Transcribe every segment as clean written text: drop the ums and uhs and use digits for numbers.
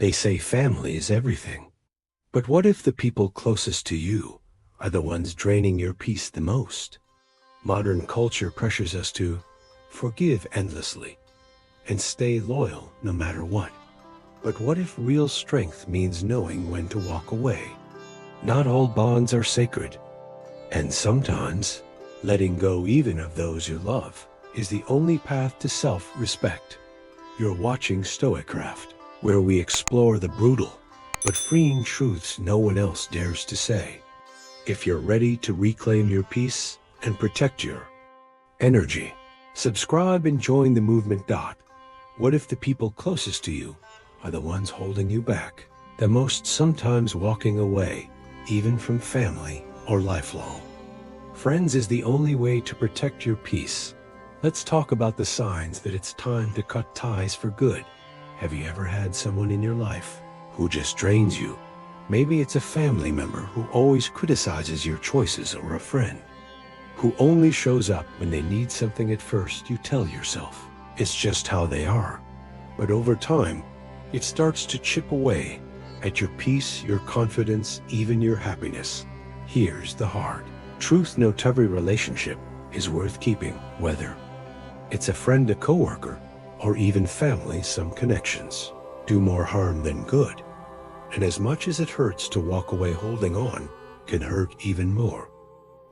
They say family is everything. But what if the people closest to you are the ones draining your peace the most? Modern culture pressures us to forgive endlessly and stay loyal no matter what. But what if real strength means knowing when to walk away? Not all bonds are sacred, and sometimes letting go even of those you love is the only path to self-respect. You're watching StoicCraft, where we explore the brutal but freeing truths no one else dares to say. If you're ready to reclaim your peace and protect your energy, subscribe and join the movement. What if the people closest to you are the ones holding you back the most, sometimes walking away, even from family or lifelong friends is the only way to protect your peace? Let's talk about the signs that it's time to cut ties for good. Have you ever had someone in your life who just drains you? Maybe it's a family member who always criticizes your choices, or a friend who only shows up when they need something. At first you tell yourself it's just how they are, but over time it starts to chip away at your peace, your confidence, even your happiness. Here's the hard truth: not every relationship is worth keeping, whether it's a friend, a coworker, or even family. Some connections do more harm than good, and as much as it hurts to walk away, holding on can hurt even more.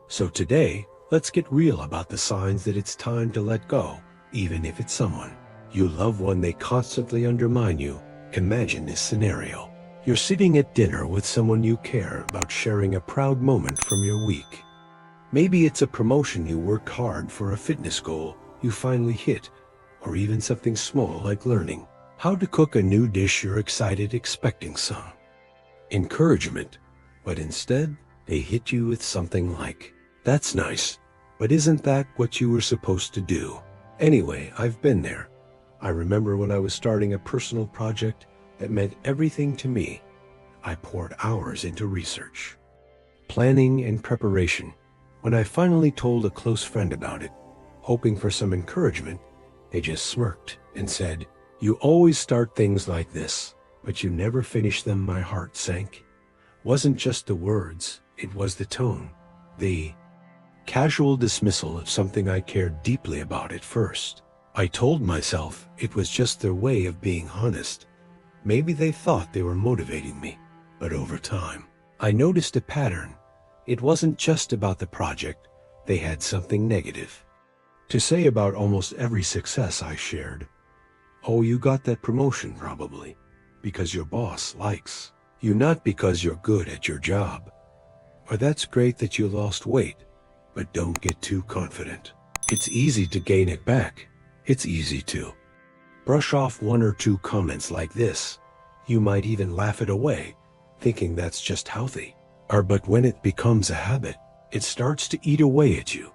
So today, let's get real about the signs that it's time to let go, even if it's someone you love. When they constantly undermine you. Imagine this scenario. You're sitting at dinner with someone you care about, sharing a proud moment from your week. Maybe it's a promotion you worked hard for, a fitness goal you finally hit, or even something small like learning how to cook a new dish. You're excited, expecting some encouragement, but instead they hit you with something like, "That's nice, but isn't that what you were supposed to do?" Anyway, I've been there. I remember when I was starting a personal project that meant everything to me. I poured hours into research, planning, and preparation. When I finally told a close friend about it, hoping for some encouragement, they just smirked and said, "You always start things like this, but you never finish them." My heart sank. Wasn't just the words, it was the tone, the casual dismissal of something I cared deeply about. At first, I told myself it was just their way of being honest. Maybe they thought they were motivating me. But over time, I noticed a pattern. It wasn't just about the project. They had something negative to say about almost every success I shared. "Oh, you got that promotion probably because your boss likes you, not because you're good at your job." Or, "That's great that you lost weight, but don't get too confident. It's easy to gain it back. It's easy to brush off." One or two comments like this, you might even laugh it away, thinking that's just healthy. But when it becomes a habit, it starts to eat away at you.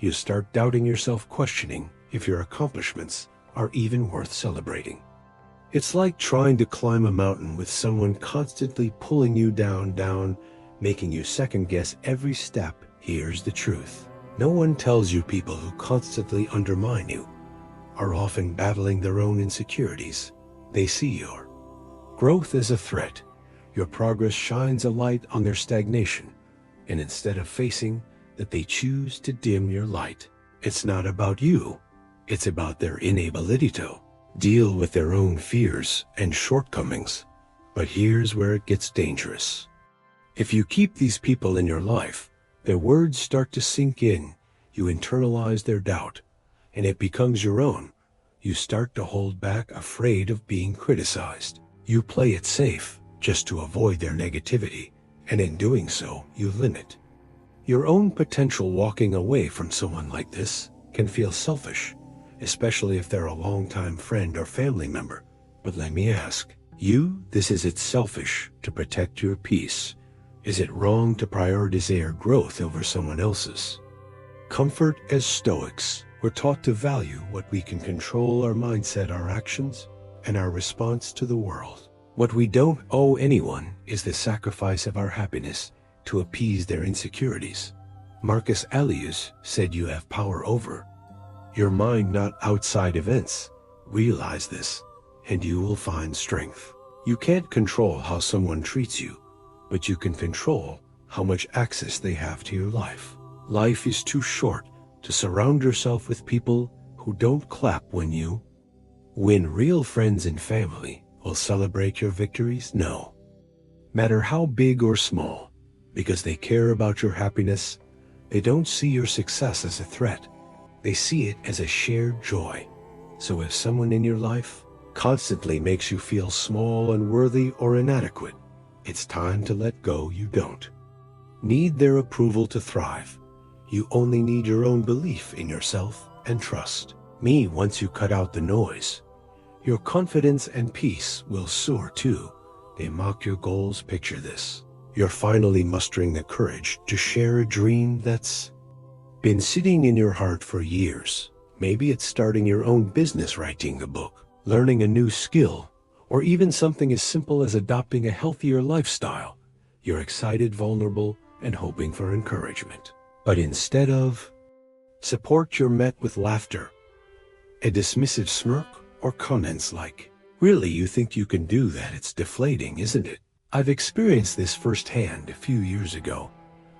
You start doubting yourself, questioning if your accomplishments are even worth celebrating. It's like trying to climb a mountain with someone constantly pulling you down, making you second-guess every step. Here's the truth. No one tells you people who constantly undermine you are often battling their own insecurities. They see your growth as a threat. Your progress shines a light on their stagnation, and instead of facing that, they choose to dim your light. It's not about you. It's about their inability to deal with their own fears and shortcomings. But here's where it gets dangerous. If you keep these people in your life, their words start to sink in. You internalize their doubt, and it becomes your own. You start to hold back, afraid of being criticized. You play it safe just to avoid their negativity, and in doing so, you limit your own potential. Walking away from someone like this can feel selfish, especially if they're a longtime friend or family member. But let me ask you, is it selfish to protect your peace? Is it wrong to prioritize your growth over someone else's comfort? As Stoics, we're taught to value what we can control: our mindset, our actions, and our response to the world. What we don't owe anyone is the sacrifice of our happiness to appease their insecurities. Marcus Aurelius said, "You have power over your mind, not outside events. Realize this, and you will find strength." You can't control how someone treats you, but you can control how much access they have to your life. Life is too short to surround yourself with people who don't clap when you win. Real friends and family will celebrate your victories, no matter how big or small, because they care about your happiness. They don't see your success as a threat. They see it as a shared joy. So if someone in your life constantly makes you feel small, unworthy, or inadequate, it's time to let go. You don't need their approval to thrive. You only need your own belief in yourself and trust me. Once you cut out the noise, your confidence and peace will soar too. They mock your goals. Picture this. You're finally mustering the courage to share a dream that's been sitting in your heart for years. Maybe it's starting your own business, writing a book, learning a new skill, or even something as simple as adopting a healthier lifestyle. You're excited, vulnerable, and hoping for encouragement. But instead of support, you're met with laughter, a dismissive smirk, or comments like, "Really, you think you can do that?" It's deflating, isn't it? I've experienced this firsthand. A few years ago,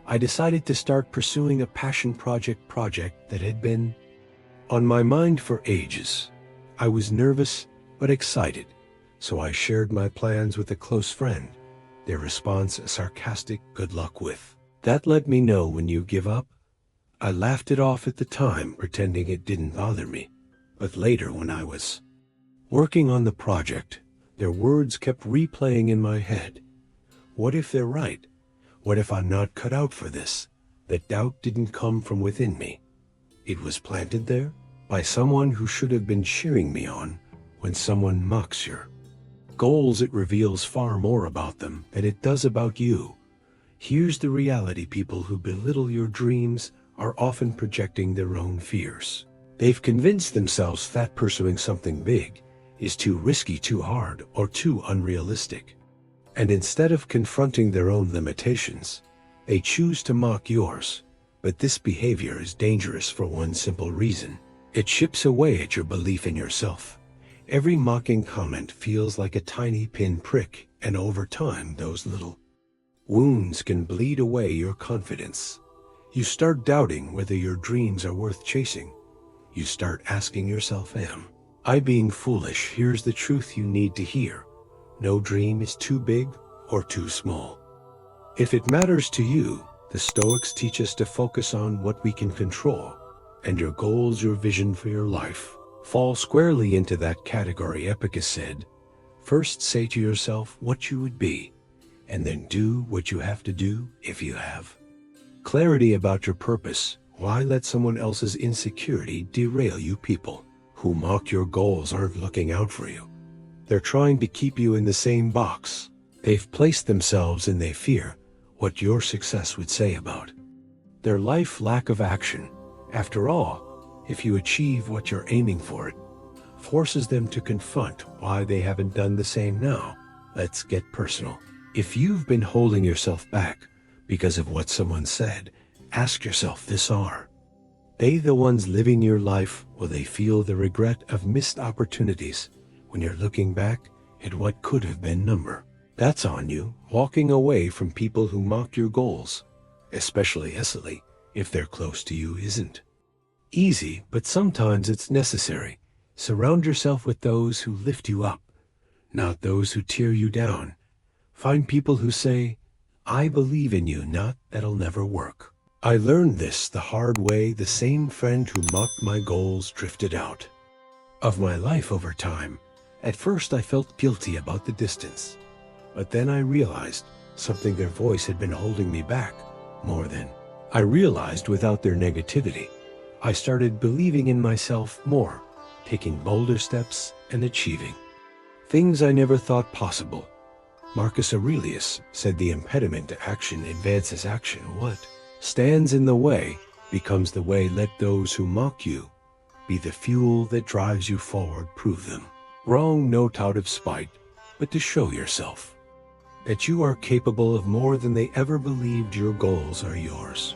I decided to start pursuing a passion project that had been on my mind for ages. I was nervous but excited, so I shared my plans with a close friend. Their response, a sarcastic "good luck with that." Let me know when you give up. I laughed it off at the time, pretending it didn't bother me. But later, when I was working on the project, their words kept replaying in my head. What if they're right? What if I'm not cut out for this? That doubt didn't come from within me. It was planted there by someone who should have been cheering me on. When someone mocks your goals, it reveals far more about them than it does about you. Here's the reality: people who belittle your dreams are often projecting their own fears. They've convinced themselves that pursuing something big is too risky, too hard, or too unrealistic. And instead of confronting their own limitations, they choose to mock yours. But this behavior is dangerous for one simple reason: it chips away at your belief in yourself. Every mocking comment feels like a tiny pinprick, and over time, those little wounds can bleed away your confidence. You start doubting whether your dreams are worth chasing. You start asking yourself, am I being foolish? Here's the truth you need to hear: no dream is too big or too small. If it matters to you, the Stoics teach us to focus on what we can control, and your goals, your vision for your life, fall squarely into that category. Epicus said, "First say to yourself what you would be, and then do what you have to do." If you have clarity about your purpose, why let someone else's insecurity derail you? People who mock your goals aren't looking out for you. They're trying to keep you in the same box they've placed themselves in. They fear what your success would say about their life. Lack of action, after all, if you achieve what you're aiming for, it forces them to confront why they haven't done the same. Now, let's get personal. If you've been holding yourself back because of what someone said, ask yourself this: are they the ones living your life? Will they feel the regret of missed opportunities when you're looking back at what could have been? That's on you. Walking away from people who mock your goals, especially if they're close to you, isn't easy, but sometimes it's necessary. Surround yourself with those who lift you up, not those who tear you down. Find people who say, "I believe in you," not "that'll never work." I learned this the hard way. The same friend who mocked my goals drifted out of my life over time. At first I felt guilty about the distance, but then I realized something: their voice had been holding me back more than I realized. Without their negativity, I started believing in myself more, taking bolder steps, and achieving things I never thought possible. Marcus Aurelius said, "The impediment to action advances action. What stands in the way becomes the way. Let those who mock you be the fuel that drives you forward. Prove them wrong, not out of spite, but to show yourself that you are capable of more than they ever believed. Your goals are yours.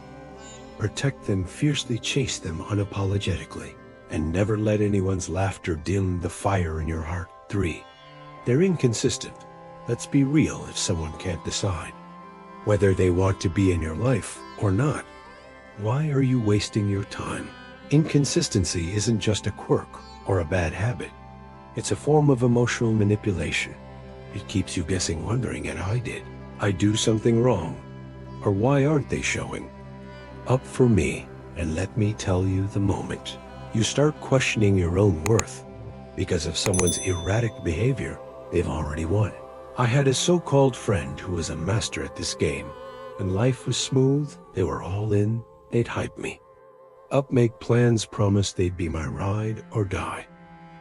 Protect them fiercely, chase them unapologetically, and never let anyone's laughter dim the fire in your heart." 3. They're inconsistent. Let's be real. If someone can't decide whether they want to be in your life or not, why are you wasting your time? Inconsistency isn't just a quirk or a bad habit. It's a form of emotional manipulation. It keeps you guessing, wondering, and I do something wrong? Or why aren't they showing up for me? And let me tell you, the moment you start questioning your own worth because of someone's erratic behavior, they've already won. I had a so-called friend who was a master at this game. When life was smooth, they were all in. They'd hype me up, make plans, promise they'd be my ride or die.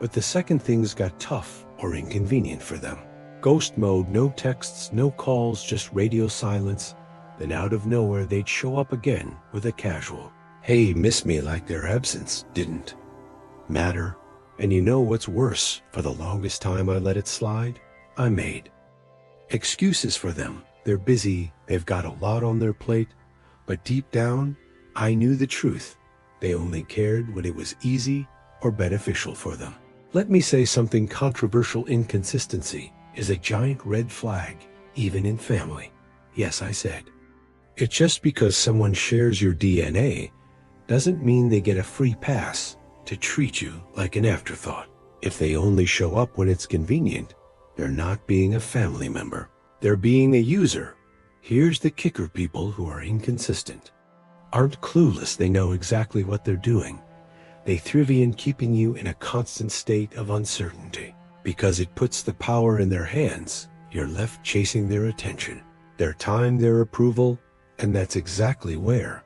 But the second things got tough or inconvenient for them, ghost mode, no texts, no calls, just radio silence. Then out of nowhere, they'd show up again with a casual, "Hey, miss me," like their absence didn't matter. And you know what's worse? For the longest time I let it slide. I made excuses for them. They're busy, they've got a lot on their plate. But deep down, I knew the truth. They only cared when it was easy or beneficial for them. Let me say something controversial. Inconsistency is a giant red flag, even in family. Yes, I said it. Just because someone shares your DNA doesn't mean they get a free pass to treat you like an afterthought. If they only show up when it's convenient, they're not being a family member. They're being a user. Here's the kicker: people who are inconsistent aren't clueless. They know exactly what they're doing. They thrive in keeping you in a constant state of uncertainty. Because it puts the power in their hands, you're left chasing their attention, their time, their approval, and that's exactly where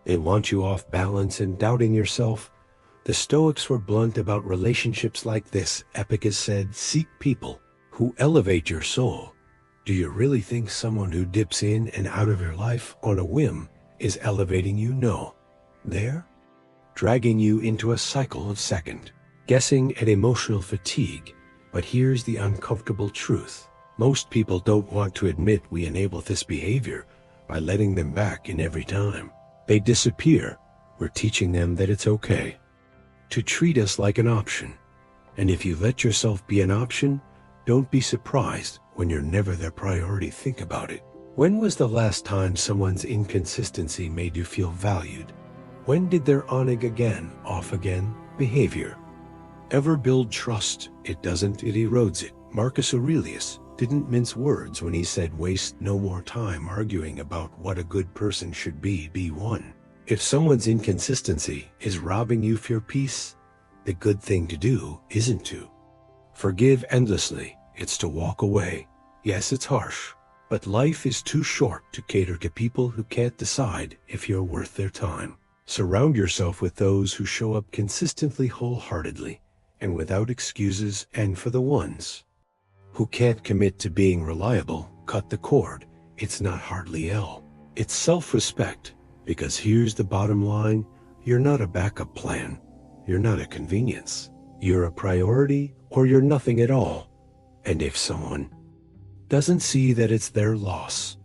they want you off balance and doubting yourself. The Stoics were blunt about relationships like this. Epicus said, "Seek people who elevate your soul." Do you really think someone who dips in and out of your life on a whim is elevating you? No. They're dragging you into a cycle of second guessing and emotional fatigue. But here's the uncomfortable truth. Most people don't want to admit we enable this behavior by letting them back in every time they disappear. We're teaching them that it's okay to treat us like an option. And if you let yourself be an option, don't be surprised when you're never their priority. Think about it. When was the last time someone's inconsistency made you feel valued? When did their on again, off again behavior ever build trust? It doesn't, it erodes it. Marcus Aurelius didn't mince words when he said, "Waste no more time arguing about what a good person should be one." If someone's inconsistency is robbing you of your peace, the good thing to do isn't to forgive endlessly, it's to walk away. Yes, it's harsh, but life is too short to cater to people who can't decide if you're worth their time. Surround yourself with those who show up consistently, wholeheartedly, and without excuses. And for the ones who can't commit to being reliable, cut the cord. It's not hardly ill, it's self-respect. Because here's the bottom line: you're not a backup plan. You're not a convenience. You're a priority, or you're nothing at all. And if someone doesn't see that, it's their loss,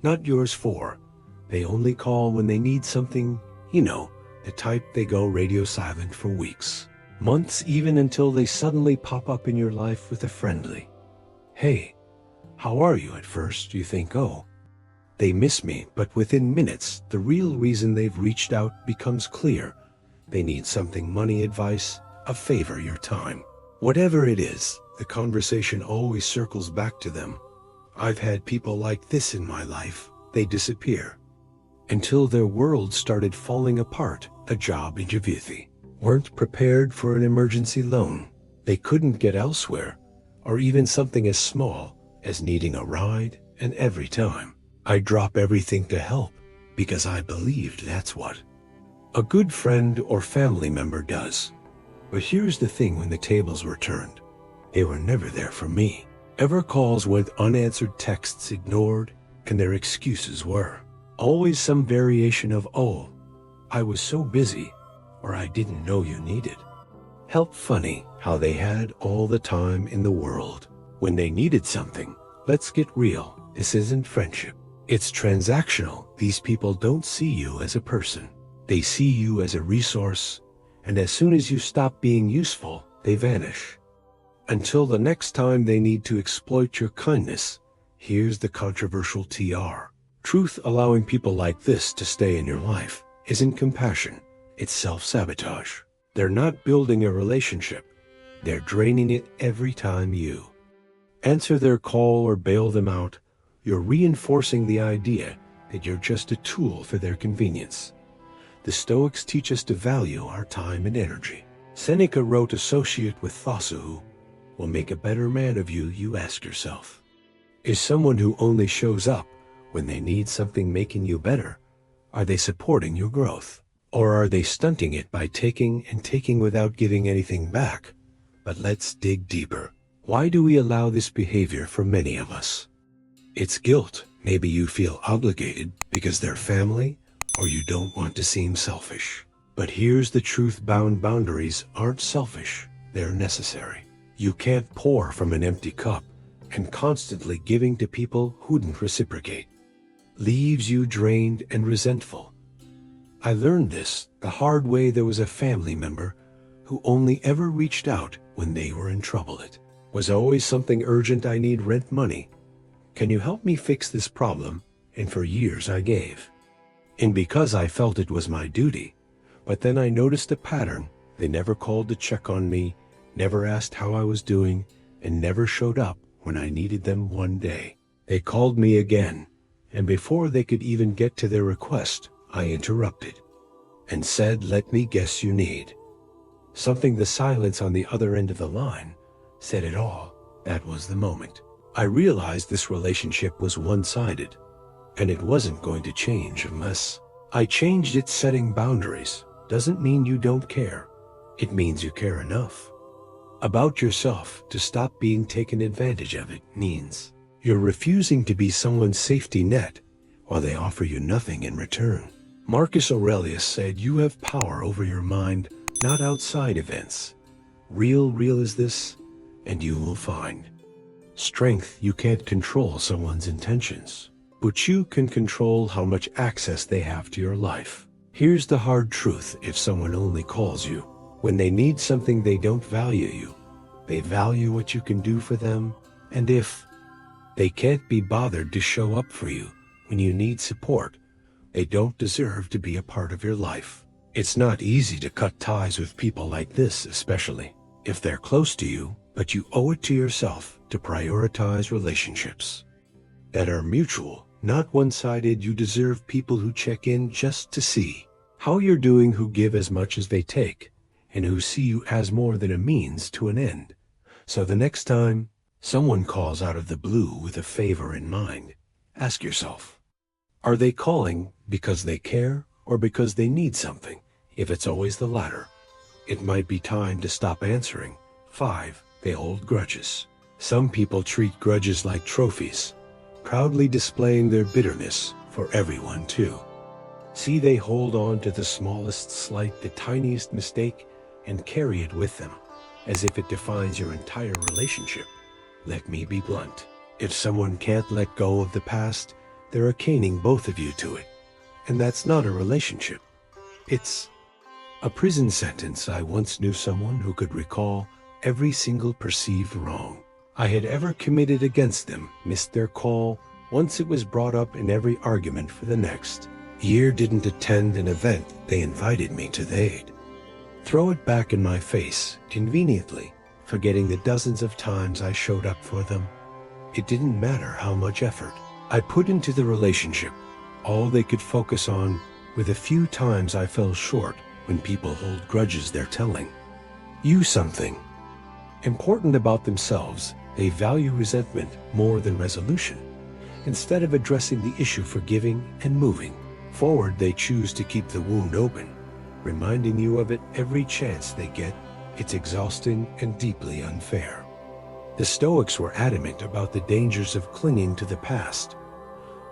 not yours. For they only call when they need something. You know, the type. They go radio silent for weeks, months, even until they suddenly pop up in your life with a friendly, "Hey, how are you?" At first you think, "Oh, they miss me," but within minutes, the real reason they've reached out becomes clear. They need something: money, advice, a favor, your time. Whatever it is, the conversation always circles back to them. I've had people like this in my life. They disappear until their world started falling apart. A job interview, they weren't prepared for an emergency loan they couldn't get elsewhere, or even something as small as needing a ride. And every time, I drop everything to help, because I believed that's what a good friend or family member does. But here's the thing: when the tables were turned, they were never there for me. Ever calls went unanswered, texts ignored, and their excuses were always some variation of, "Oh, I was so busy," or "I didn't know you needed help." Funny how they had all the time in the world when they needed something. Let's get real. This isn't friendship. It's transactional. These people don't see you as a person. They see you as a resource, and as soon as you stop being useful, they vanish. Until the next time they need to exploit your kindness, here's the controversial TR. Truth: allowing people like this to stay in your life isn't compassion, it's self-sabotage. They're not building a relationship, they're draining it every time you answer their call or bail them out. You're reinforcing the idea that you're just a tool for their convenience. The Stoics teach us to value our time and energy. Seneca wrote, "Associate with those who will make a better man of you." You ask yourself, is someone who only shows up when they need something making you better? Are they supporting your growth? Or are they stunting it by taking and taking without giving anything back? But let's dig deeper. Why do we allow this behavior for many of us? It's guilt. Maybe you feel obligated because they're family, or you don't want to seem selfish. But here's the truth: boundaries aren't selfish, they're necessary. You can't pour from an empty cup, and constantly giving to people who wouldn't reciprocate leaves you drained and resentful. I learned this the hard way. There was a family member who only ever reached out when they were in trouble. It was always something urgent: "I need rent money. Can you help me fix this problem?" And for years I gave. And because I felt it was my duty. But then I noticed a pattern. They never called to check on me, never asked how I was doing, and never showed up when I needed them. One day, they called me again, and before they could even get to their request, I interrupted and said, "Let me guess you need something." The silence on the other end of the line said it all. That was the moment I realized this relationship was one-sided, and it wasn't going to change unless I changed it. Setting boundaries doesn't mean you don't care. It means you care enough about yourself to stop being taken advantage of. It means you're refusing to be someone's safety net while they offer you nothing in return. Marcus Aurelius said, "You have power over your mind, not outside events. Real is this, and you will find strength." You can't control someone's intentions, but you can control how much access they have to your life. Here's the hard truth: if someone only calls you when they need something, they don't value you. They value what you can do for them, and if they can't be bothered to show up for you when you need support, they don't deserve to be a part of your life. It's not easy to cut ties with people like this, especially if they're close to you, but you owe it to yourself to prioritize relationships that are mutual, not one-sided. You deserve people who check in just to see how you're doing, who give as much as they take, and who see you as more than a means to an end. So the next time someone calls out of the blue with a favor in mind, ask yourself, are they calling because they care or because they need something? If it's always the latter, it might be time to stop answering. 5. They hold grudges. Some people treat grudges like trophies, proudly displaying their bitterness for everyone to see. They hold on to the smallest slight, the tiniest mistake, and carry it with them, as if it defines your entire relationship. Let me be blunt. If someone can't let go of the past, they're caning both of you to it. And that's not a relationship. It's a prison sentence. I once knew someone who could recall every single perceived wrong I had ever committed against them, missed their call once it was brought up in every argument for the next year, didn't attend an event they invited me to. They'd throw it back in my face, conveniently forgetting the dozens of times I showed up for them. It didn't matter how much effort I put into the relationship. All they could focus on were the few times I fell short. When people hold grudges, they're telling you something important about themselves. They value resentment more than resolution. Instead of addressing the issue, forgiving, and moving forward, they choose to keep the wound open, reminding you of it every chance they get. It's exhausting and deeply unfair. The Stoics were adamant about the dangers of clinging to the past.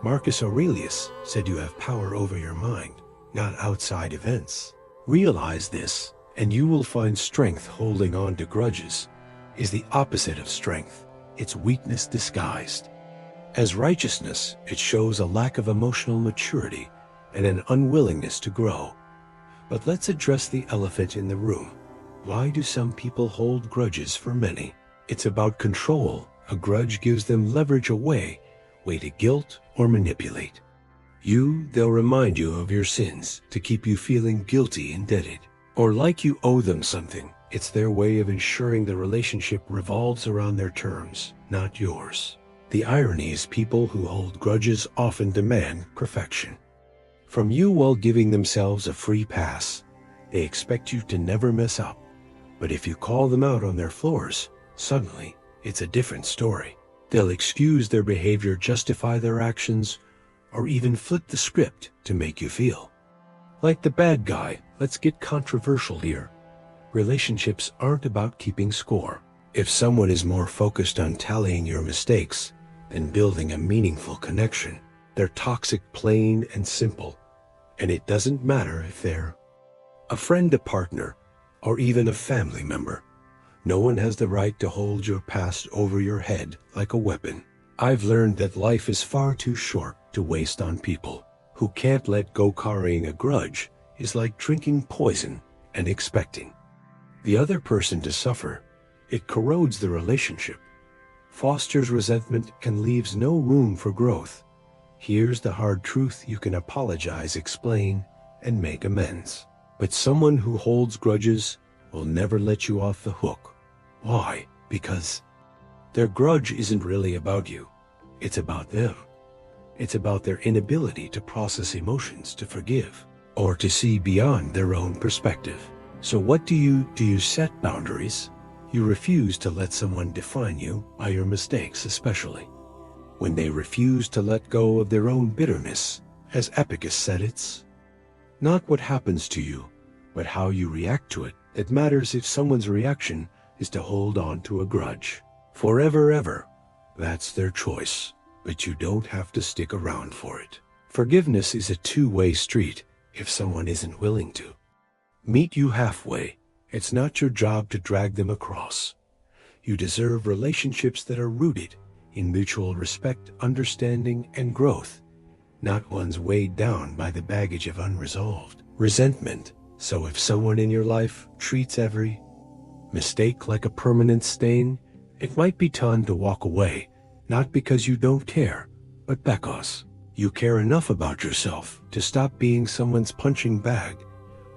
Marcus Aurelius said, "You have power over your mind, not outside events." Realize this, and you will find strength. Holding on to grudges is the opposite of strength. It's weakness disguised as righteousness. It shows a lack of emotional maturity and an unwillingness to grow. But let's address the elephant in the room. Why do some people hold grudges for many? It's about control. A grudge gives them leverage away, way to guilt or manipulate. They'll remind you of your sins to keep you feeling guilty, indebted, or like you owe them something. It's their way of ensuring the relationship revolves around their terms, not yours. The irony is people who hold grudges often demand perfection from you while giving themselves a free pass. They expect you to never mess up. But if you call them out on their flaws, suddenly it's a different story. They'll excuse their behavior, justify their actions, or even flip the script to make you feel like the bad guy. Let's get controversial here. Relationships aren't about keeping score. If someone is more focused on tallying your mistakes than building a meaningful connection, they're toxic, plain and simple. And it doesn't matter if they're a friend, a partner, or even a family member. No one has the right to hold your past over your head like a weapon. I've learned that life is far too short to waste on people who can't let go. Carrying a grudge is like drinking poison and expecting the other person to suffer. It corrodes the relationship, fosters resentment, and leaves no room for growth. Here's the hard truth: you can apologize, explain, and make amends. But someone who holds grudges will never let you off the hook. Why? Because their grudge isn't really about you. It's about them. It's about their inability to process emotions, to forgive, or to see beyond their own perspective. So what do? You set boundaries. You refuse to let someone define you by your mistakes, especially when they refuse to let go of their own bitterness. As Epicus said, it's not what happens to you, but how you react to it that matters. If someone's reaction is to hold on to a grudge forever, ever, that's their choice, but you don't have to stick around for it. Forgiveness is a two-way street. If someone isn't willing to meet you halfway, it's not your job to drag them across. You deserve relationships that are rooted in mutual respect, understanding, and growth, not ones weighed down by the baggage of unresolved resentment. So if someone in your life treats every mistake like a permanent stain, it might be time to walk away, not because you don't care, but because you care enough about yourself to stop being someone's punching bag.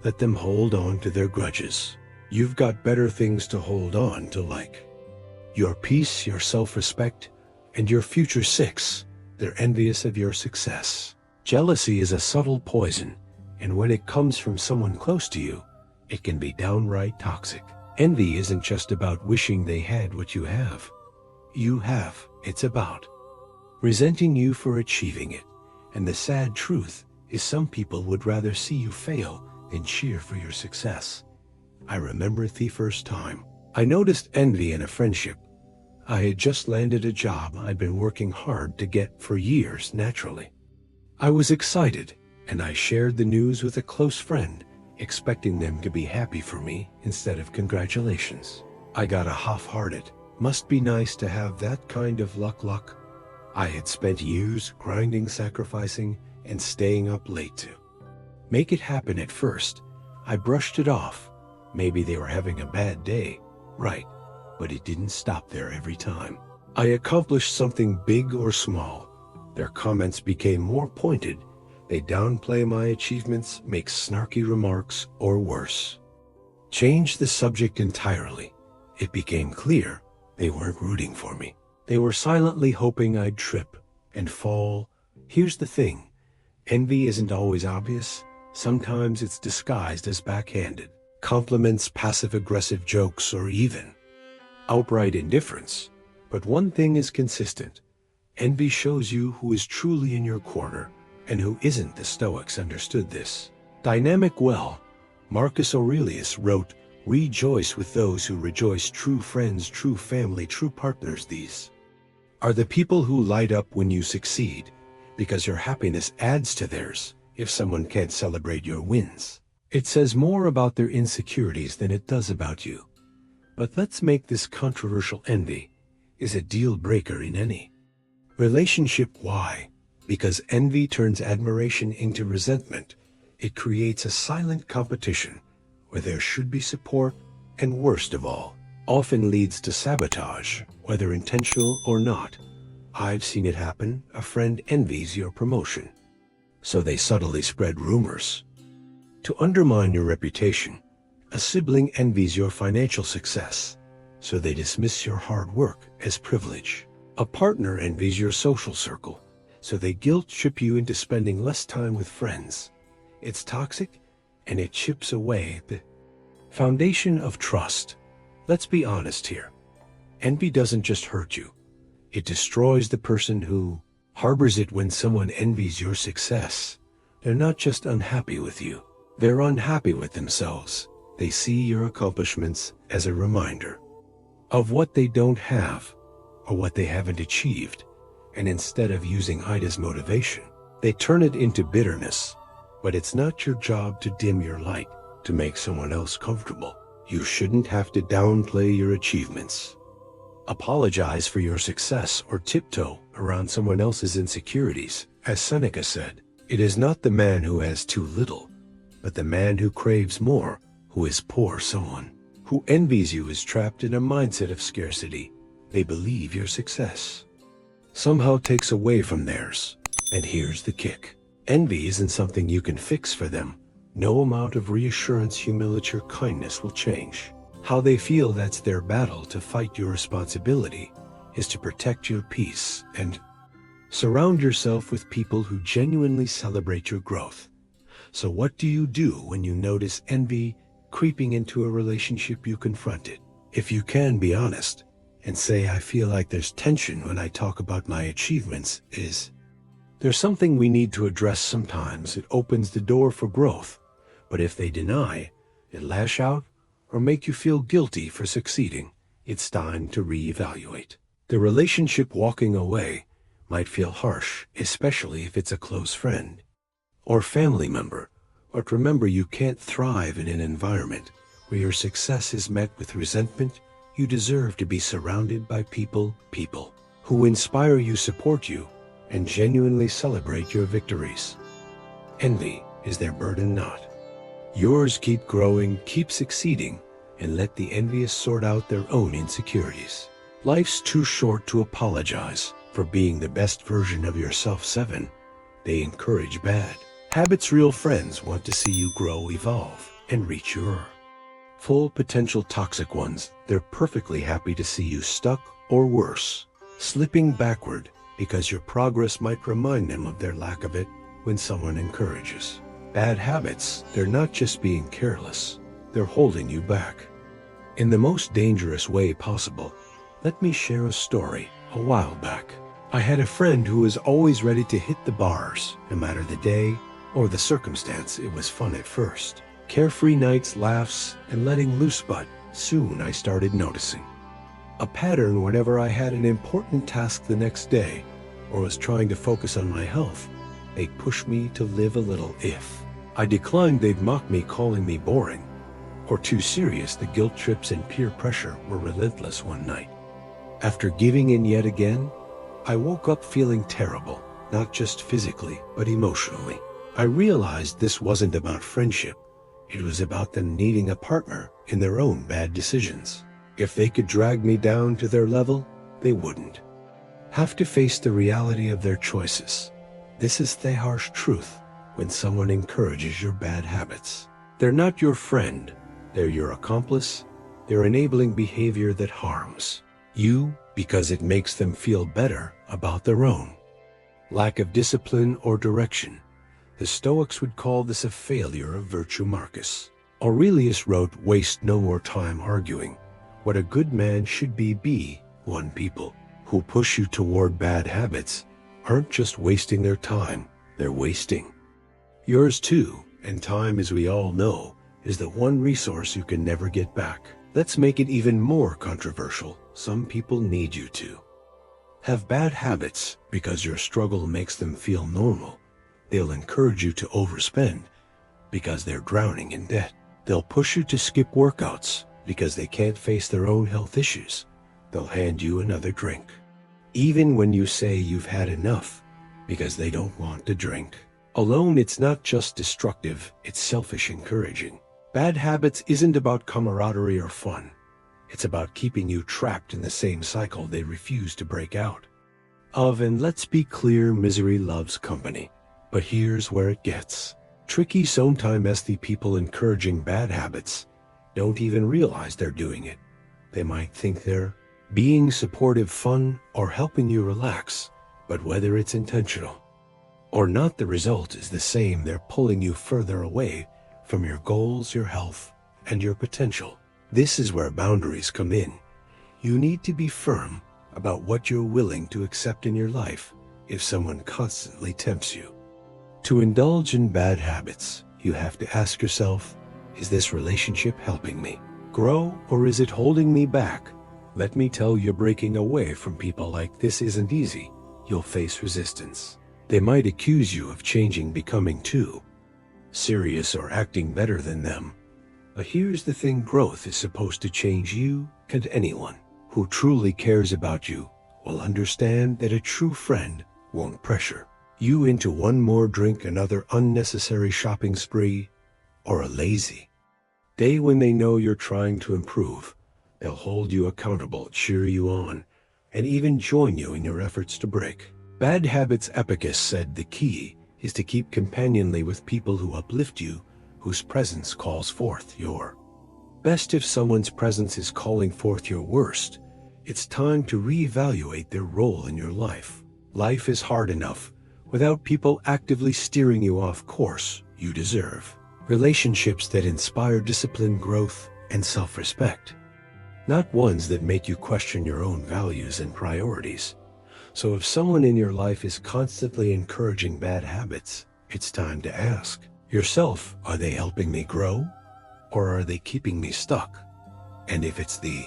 Let them hold on to their grudges. You've got better things to hold on to, like your peace, your self-respect, and your future. 6. They're envious of your success. Jealousy is a subtle poison, and when it comes from someone close to you, it can be downright toxic. Envy isn't just about wishing they had what you have. It's about resenting you for achieving it. And the sad truth is some people would rather see you fail than cheer for your success. I remember the first time I noticed envy in a friendship. I had just landed a job I'd been working hard to get for years. Naturally, I was excited, and I shared the news with a close friend, expecting them to be happy for me instead of congratulations. I got a half-hearted, "Must be nice to have that kind of luck." I had spent years grinding, sacrificing, and staying up late to make it happen. At first, I brushed it off. Maybe they were having a bad day, right? But it didn't stop there. Every time I accomplished something big or small, their comments became more pointed. They downplay my achievements, make snarky remarks, or worse, change the subject entirely. It became clear they weren't rooting for me. They were silently hoping I'd trip and fall. Here's the thing: envy isn't always obvious. Sometimes it's disguised as backhanded compliments, passive-aggressive jokes, or even outright indifference. But one thing is consistent: envy shows you who is truly in your corner and who isn't. The Stoics understood this dynamic well. Marcus Aurelius wrote, "Rejoice with those who rejoice, true friends, true family, true partners. These are the people who light up when you succeed, because your happiness adds to theirs. If someone can't celebrate your wins, it says more about their insecurities than it does about you." But let's make this controversial. Envy is a deal breaker in any relationship. Why? Because envy turns admiration into resentment. It creates a silent competition where there should be support, and worst of all, often leads to sabotage, whether intentional or not. I've seen it happen. A friend envies your promotion, so they subtly spread rumors to undermine your reputation. A sibling envies your financial success, so they dismiss your hard work as privilege. A partner envies your social circle, so they guilt-trip you into spending less time with friends. It's toxic, and it chips away the foundation of trust. Let's be honest here. Envy doesn't just hurt you. It destroys the person who harbors it. When someone envies your success, they're not just unhappy with you. They're unhappy with themselves. They see your accomplishments as a reminder of what they don't have or what they haven't achieved. And instead of using it as motivation, they turn it into bitterness. But it's not your job to dim your light to make someone else comfortable. You shouldn't have to downplay your achievements, apologize for your success, or tiptoe around someone else's insecurities. As Seneca said, it is not the man who has too little, but the man who craves more, who is poor. Someone who envies you is trapped in a mindset of scarcity. They believe your success somehow takes away from theirs. And here's the kick. Envy isn't something you can fix for them. No amount of reassurance, humility, or kindness will change how they feel. That's their battle. To fight your responsibility is to protect your peace and surround yourself with people who genuinely celebrate your growth. So what do you do when you notice envy creeping into a relationship? You confront it. If you can, be honest and say, I feel like there's tension when I talk about my achievements. Is there's something we need to address? Sometimes it opens the door for growth. But if they deny it, lash out, or make you feel guilty for succeeding, it's time to reevaluate the relationship. Walking away might feel harsh, especially if it's a close friend or family member. But remember, you can't thrive in an environment where your success is met with resentment. You deserve to be surrounded by people who inspire you, support you, and genuinely celebrate your victories. Envy is their burden, not yours. Keep growing, keep succeeding, and let the envious sort out their own insecurities. Life's too short to apologize for being the best version of yourself. 7. They encourage bad habits. Real friends want to see you grow, evolve, and reach your full potential. Toxic ones, they're perfectly happy to see you stuck, or worse, slipping backward, because your progress might remind them of their lack of it. When someone encourages bad habits, they're not just being careless, they're holding you back in the most dangerous way possible. Let me share a story. A while back, I had a friend who was always ready to hit the bars, no matter the day or the circumstance. It was fun at first. Carefree nights, laughs, and letting loose, but soon I started noticing a pattern. Whenever I had an important task the next day or was trying to focus on my health, they'd push me to live a little. If I declined, they'd mock me, calling me boring or too serious. The guilt trips and peer pressure were relentless. One night, after giving in yet again, I woke up feeling terrible, not just physically, but emotionally. I realized this wasn't about friendship. It was about them needing a partner in their own bad decisions. If they could drag me down to their level, they wouldn't have to face the reality of their choices. This is the harsh truth. When someone encourages your bad habits, they're not your friend, they're your accomplice. They're enabling behavior that harms you because it makes them feel better about their own lack of discipline or direction. The Stoics would call this a failure of virtue. Marcus Aurelius wrote, waste no more time arguing what a good man should be. One, people who push you toward bad habits aren't just wasting their time, they're wasting yours too. And time, as we all know, is the one resource you can never get back. Let's make it even more controversial. Some people need you to have bad habits because your struggle makes them feel normal. They'll encourage you to overspend because they're drowning in debt. They'll push you to skip workouts because they can't face their own health issues. They'll hand you another drink even when you say you've had enough, because they don't want to drink alone. It's not just destructive, it's selfish encouraging. Bad habits isn't about camaraderie or fun. It's about keeping you trapped in the same cycle they refuse to break out of. And let's be clear, misery loves company. But here's where it gets tricky. Sometimes the people encouraging bad habits don't even realize they're doing it. They might think they're being supportive, fun, or helping you relax, but whether it's intentional or not, the result is the same. They're pulling you further away from your goals, your health, and your potential. This is where boundaries come in. You need to be firm about what you're willing to accept in your life. If someone constantly tempts you to indulge in bad habits, you have to ask yourself, is this relationship helping me grow, or is it holding me back? Let me tell you, breaking away from people like this isn't easy. You'll face resistance. They might accuse you of changing, becoming too serious, or acting better than them. But here's the thing, growth is supposed to change you, and anyone who truly cares about you will understand that a true friend won't pressure you into one more drink, another unnecessary shopping spree, or a lazy day. When they know you're trying to improve, they'll hold you accountable, cheer you on, and even join you in your efforts to break bad habits. Epicus said the key is to keep companionly with people who uplift you, whose presence calls forth your best. If someone's presence is calling forth your worst, it's time to reevaluate their role in your life. Life is hard enough without people actively steering you off course. You deserve relationships that inspire discipline, growth, and self-respect, not ones that make you question your own values and priorities. So if someone in your life is constantly encouraging bad habits, it's time to ask yourself, are they helping me grow, or are they keeping me stuck? And if it's the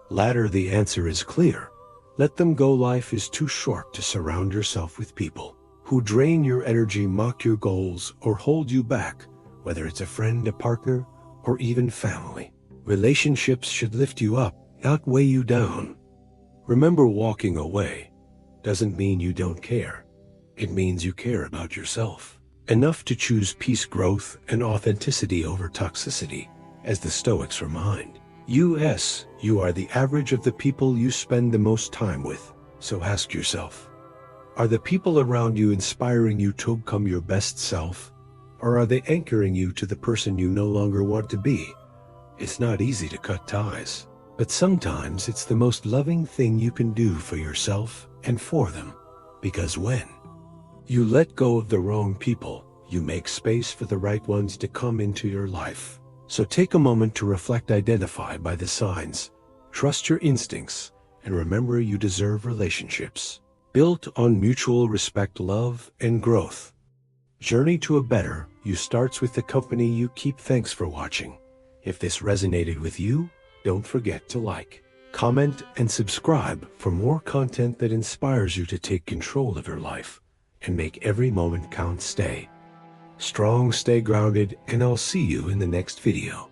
latter, the answer is clear. Let them go. Life is too short to surround yourself with people who drain your energy, mock your goals, or hold you back, whether it's a friend, a partner, or even family. Relationships should lift you up, not weigh you down. Remember, walking away doesn't mean you don't care. It means you care about yourself enough to choose peace, growth, and authenticity over toxicity. As the Stoics remind us, you are the average of the people you spend the most time with. So ask yourself, are the people around you inspiring you to become your best self, or are they anchoring you to the person you no longer want to be? It's not easy to cut ties, but sometimes it's the most loving thing you can do for yourself and for them. Because when you let go of the wrong people, you make space for the right ones to come into your life. So take a moment to reflect, identify by the signs, trust your instincts, and remember, you deserve relationships built on mutual respect, love, and growth. Journey to a better you starts with the company you keep. Thanks for watching. If this resonated with you, don't forget to like, comment, and subscribe for more content that inspires you to take control of your life and make every moment count. Stay strong, stay grounded, and I'll see you in the next video.